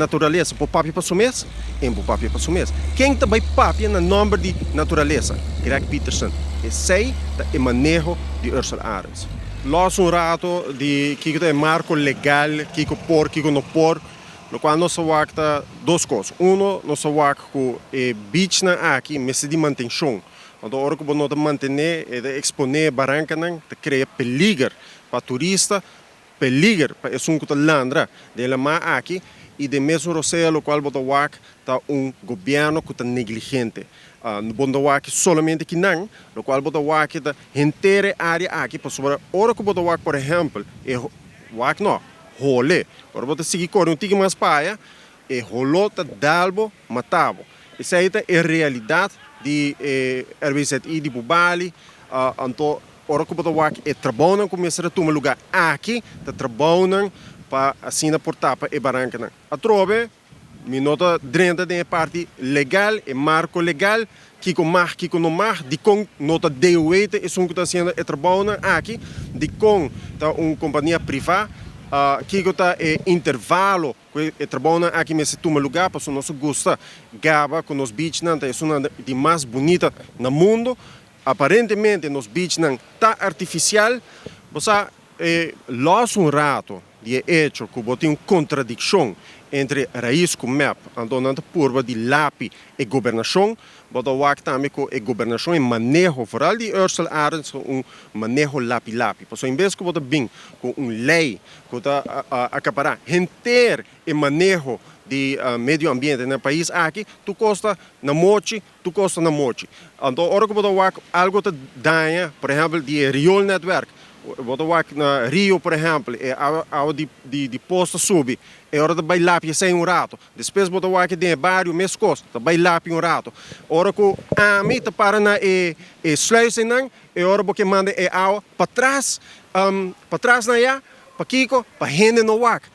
natureza, por papi para sumês, por papi para sumês. Quem também papi na nome de natureza? Greg Peterson. E sei o manejo de Ursula Arens. Nós rato de que é marco legal, que por, que não por, no qual nós wacta duas coisas. Nós wacta com o beach na aqui, mas de manutenção. Então, a hora que nós manter e de exponer barranca, de criar peligro para turista, peligro para esse que landra, de lá aqui, e de mesmo roceiro, o qual wacta tá governo que está negligente. No wacta somente que não, no qual wacta inteira área aqui, para sobre a hora que wacta, por exemplo, é wacta não, rolê. Agora você seguir correndo um tique mais paia, e rolou tá dalbo, matavo. Essa aí é a realidade de RBZI de Bubali, então ora que wacta é trabalhando começar a tomar lugar aqui, tá trabalhando para assim por tapa e barranca. A trove mi nota dentro da parte legal e marco legal que não mar de com nota de oito é um que está sendo trabalhando aqui de com tá uma companhia privada que está intervalo que trabalha aqui nesse toma lugar para o nosso gosto gaba com os beach não é uma de mais bonita no mundo aparentemente nos beach não tá artificial você lost um rato de hecho que tem uma contradição entre raiz com map, então por de lápis e governação, mas o que também com a governação e manejo, vooral de Ursula Arens, manejo lápis. Então, em vez de você bem com lei que está acaparar inteiro o manejo de meio ambiente no país aqui, tu custa na morte, Então, hora que você algo te dá, por exemplo, de Rio Network, você na Rio, por exemplo, de posto sube, é hora de bailar sem um rato. Depois você vai que tem vários meses costa, bailar um rato. Hora que a mim te para na sluizen não, é hora que manda a água para trás na ya, para Kiko, para gente no wak.